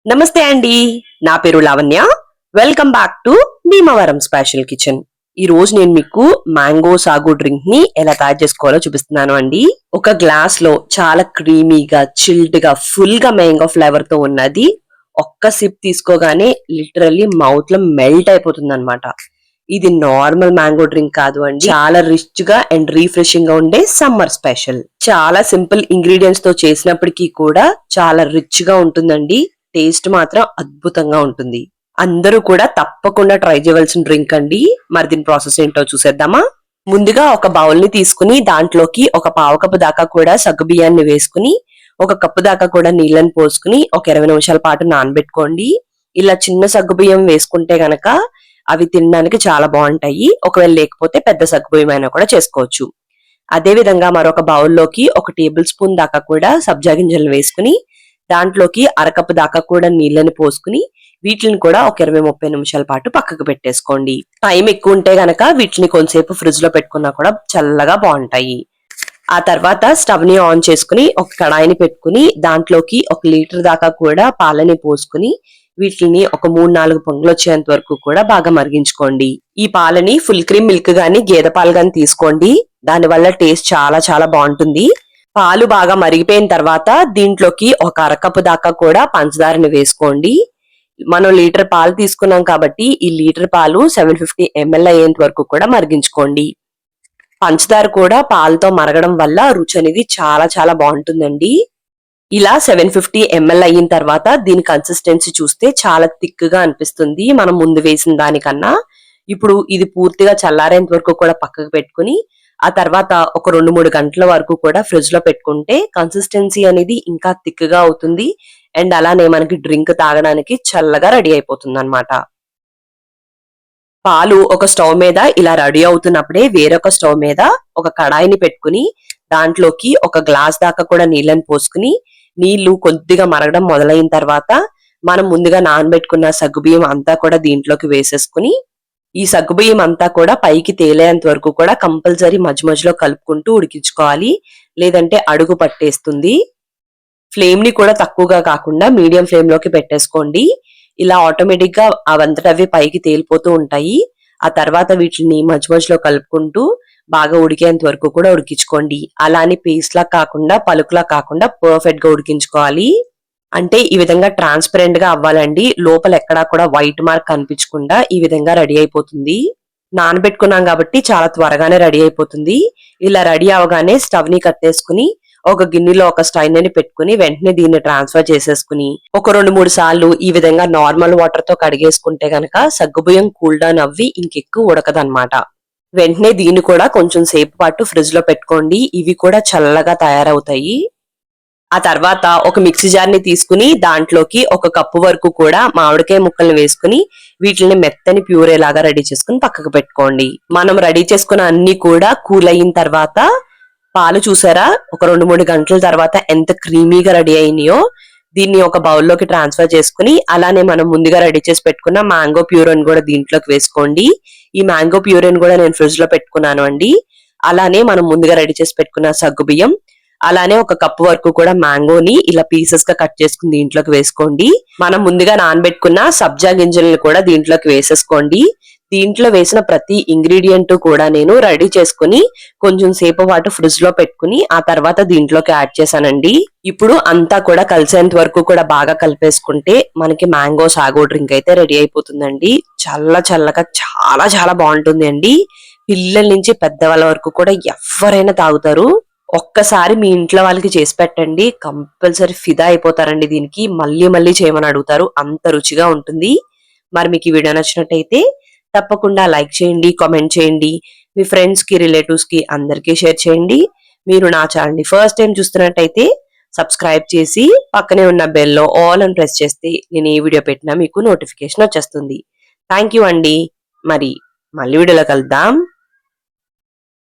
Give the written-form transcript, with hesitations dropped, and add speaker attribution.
Speaker 1: నమస్తే అండి. నా పేరు Lavanya. Welcome back to Bhimavaram special kitchen. ఈ రోజు నేను మీకు మ్యాంగో సాగు డ్రింక్ ని ఎలా తయారు చేసుకోవాలో చూపిస్తున్నాను అండి. ఒక గ్లాస్ లో చాలా క్రీమీగా, చిల్డ్ గా, ఫుల్ గా మ్యాంగో ఫ్లేవర్ తో ఉన్నది. ఒక్క సిప్ తీసుకోగానే లిటరల్లీ మౌత్ లో మెల్ట్ అయిపోతుంది అనమాట. ఇది నార్మల్ మ్యాంగో డ్రింక్ కాదు అండి. చాలా రిచ్ గా అండ్ రీఫ్రెషింగ్ గా ఉండే సమ్మర్ స్పెషల్. చాలా సింపుల్ ఇంగ్రీడియంట్స్ తో చేసినప్పటికీ కూడా చాలా రిచ్ గా ఉంటుందండి. టేస్ట్ మాత్రం అద్భుతంగా ఉంటుంది. అందరూ కూడా తప్పకుండా ట్రై చేయవలసిన డ్రింక్ అండి. మరి దీని ప్రాసెస్ ఏంటో చూసేద్దామా. ముందుగా ఒక బౌల్ ని తీసుకుని దాంట్లోకి ఒక పావు కప్పు దాకా కూడా సగ్గు బియ్యాన్ని వేసుకుని, ఒక కప్పు దాకా కూడా నీళ్ళని పోసుకుని ఒక 20 నిమిషాల పాటు నానబెట్టుకోండి. ఇలా చిన్న సగ్గు బియ్యం వేసుకుంటే గనక అవి తినడానికి చాలా బాగుంటాయి. ఒకవేళ లేకపోతే పెద్ద సగ్గు బియ్యం అయినా కూడా చేసుకోవచ్చు. అదే విధంగా మరొక బౌల్లోకి ఒక టేబుల్ స్పూన్ దాకా కూడా సబ్జా గింజలు వేసుకుని, దాంట్లోకి అరకప్పు దాకా కూడా నీళ్ళని పోసుకుని వీటిని కూడా ఒక 20-30 నిమిషాల పాటు పక్కకు పెట్టేసుకోండి. టైం ఎక్కువ ఉంటే గనక వీటిని కొంతసేపు ఫ్రిడ్జ్ లో పెట్టుకున్నా కూడా చల్లగా బాగుంటాయి. ఆ తర్వాత స్టవ్ ని ఆన్ చేసుకుని ఒక కడాయిని పెట్టుకుని దాంట్లోకి 1 లీటర్ దాకా కూడా పాలని పోసుకుని వీటిని ఒక 3-4 పొంగులు వచ్చేంత వరకు కూడా బాగా మరిగించుకోండి. ఈ పాలని ఫుల్ క్రీమ్ మిల్క్ గాని గేదె పాలు గాని తీసుకోండి. దాని వల్ల టేస్ట్ చాలా చాలా బాగుంటుంది. పాలు బాగా మరిగిపోయిన తర్వాత దీంట్లోకి ఒక అరకప్పు దాకా కూడా పంచదారని వేసుకోండి. మనం లీటర్ పాలు తీసుకున్నాం కాబట్టి ఈ లీటర్ పాలు 750 ml అయ్యేంత వరకు కూడా మరిగించుకోండి. పంచదార కూడా పాలతో మరగడం వల్ల రుచి అనేది చాలా చాలా బాగుంటుందండి. ఇలా 750 ml అయిన తర్వాత దీని కన్సిస్టెన్సీ చూస్తే చాలా థిక్ గా అనిపిస్తుంది మనం ముందు వేసిన దానికన్నా. ఇప్పుడు ఇది పూర్తిగా చల్లారేంత వరకు కూడా పక్కకు పెట్టుకుని ఆ తర్వాత ఒక 2-3 గంటల వరకు కూడా ఫ్రిడ్జ్ లో పెట్టుకుంటే కన్సిస్టెన్సీ అనేది ఇంకా థిక్ గా అవుతుంది. అండ్ అలానే మనకి డ్రింక్ తాగడానికి చల్లగా రెడీ అయిపోతుంది అన్నమాట. పాలు ఒక స్టవ్ మీద ఇలా రెడీ అవుతున్నప్పుడే వేరొక స్టవ్ మీద ఒక కడాయిని పెట్టుకుని దాంట్లోకి ఒక గ్లాస్ దాకా కూడా నీళ్ళని పోసుకుని నీళ్లు కొద్దిగా మరగడం మొదలైన తర్వాత మనం ముందుగా నానబెట్టుకున్న సగ్గుబియ్యం అంతా కూడా దీంట్లోకి వేసేసుకుని ఈ సగ్గుబియ్యం అంతా కూడా పైకి తేలేంత వరకు కూడా కంపల్సరీ మధ్య మధ్యలో కలుపుకుంటూ ఉడికించుకోవాలి. లేదంటే అడుగు పట్టేస్తుంది. ఫ్లేమ్ ని కూడా తక్కువగా కాకుండా మీడియం ఫ్లేమ్ లోకి పెట్టేసుకోండి. ఇలా ఆటోమేటిక్ గా అవంతటవి పైకి తేలిపోతూ ఉంటాయి. ఆ తర్వాత వీటిని మధ్య మధ్యలో కలుపుకుంటూ బాగా ఉడికేంత వరకు కూడా ఉడికించుకోండి. అలా అని పేస్ట్ లా కాకుండా పలుకులా కాకుండా పర్ఫెక్ట్ గా ఉడికించుకోవాలి. అంటే ఈ విధంగా ట్రాన్స్పరెంట్ గా అవ్వాలండి. లోపల ఎక్కడా కూడా వైట్ మార్క్ కనిపించకుండా ఈ విధంగా రెడీ అయిపోతుంది. నానబెట్టుకున్నాం కాబట్టి చాలా త్వరగానే రెడీ అయిపోతుంది. ఇలా రెడీ అవగానే స్టవ్ ని కట్టేసుకుని ఒక గిన్నెలో ఒక స్టైనర్ పెట్టుకుని వెంటనే దీన్ని ట్రాన్స్ఫర్ చేసేసుకుని ఒక 2-3 సార్లు ఈ విధంగా నార్మల్ వాటర్ తో కడిగేసుకుంటే గనక సగ్గుబియ్యం కూల్ డౌన్ అవ్వి ఇంకెక్కువ ఉడకదన్నమాట. వెంటనే దీన్ని కూడా కొంచెం సేపు పాటు ఫ్రిడ్జ్ లో పెట్టుకోండి. ఇవి కూడా చల్లగా తయారవుతాయి. ఆ తర్వాత ఒక మిక్సీ జార్ ని తీసుకుని దాంట్లోకి ఒక కప్పు వరకు కూడా మామిడికాయ ముక్కల్ని వేసుకుని వీటిని మెత్తని ప్యూరే లాగా రెడీ చేసుకుని పక్కకు పెట్టుకోండి. మనం రెడీ చేసుకున్న అన్ని కూడా కూల్ అయిన తర్వాత పాలు చూసారా ఒక 2-3 గంటల తర్వాత ఎంత క్రీమీగా రెడీ అయినాయో. దీన్ని ఒక బౌల్లోకి ట్రాన్స్ఫర్ చేసుకుని అలానే మనం ముందుగా రెడీ చేసి పెట్టుకున్న మ్యాంగో ప్యూరేని కూడా దీంట్లోకి వేసుకోండి. ఈ మ్యాంగో ప్యూరేని కూడా నేను ఫ్రిడ్జ్ లో పెట్టుకున్నాను అండి. అలానే మనం ముందుగా రెడీ చేసి పెట్టుకున్న సగ్గుబియ్యం, అలానే ఒక కప్పు వరకు కూడా మ్యాంగోని ఇలా పీసెస్ గా కట్ చేసుకుని దీంట్లోకి వేసుకోండి. మనం ముందుగా నానబెట్టుకున్న సబ్జా గింజలను కూడా దీంట్లోకి వేసేసుకోండి. దీంట్లో వేసిన ప్రతి ఇంగ్రీడియంట్ కూడా నేను రెడీ చేసుకుని కొంచెం సేపు పాటు ఫ్రిడ్జ్ లో పెట్టుకుని ఆ తర్వాత దీంట్లోకి యాడ్ చేశానండి. ఇప్పుడు అంతా కూడా కలిసేంత వరకు కూడా బాగా కలిపేసుకుంటే మనకి మ్యాంగో సాగో డ్రింక్ అయితే రెడీ అయిపోతుందండి. చల్ల చల్లగా చాలా చాలా బాగుంటుంది అండి. పిల్లల నుంచి పెద్దవాళ్ళ వరకు కూడా ఎవరైనా తాగుతారు. ఒక్కసారి మీ ఇంట్లో వాళ్ళకి చేసి పెట్టండి, కంపల్సరీ ఫిదా అయిపోతారండి. దీనికి మళ్ళీ మళ్ళీ చేయమని అడుగుతారు, అంత రుచిగా ఉంటుంది. మరి మీకు ఈ వీడియో నచ్చినట్టయితే తప్పకుండా లైక్ చేయండి, కామెంట్ చేయండి, మీ ఫ్రెండ్స్ కి రిలేటివ్స్ కి అందరికీ షేర్ చేయండి. మీరు నా ఛానల్ ని ఫస్ట్ టైం చూస్తున్నట్టయితే సబ్స్క్రైబ్ చేసి పక్కనే ఉన్న బెల్ లో ఆల్ అని ప్రెస్ చేస్తే నేను ఏ వీడియో పెట్టినా మీకు నోటిఫికేషన్ వచ్చేస్తుంది. థ్యాంక్ యూ అండి. మరి మళ్ళీ వీడియోలో కలుద్దాం.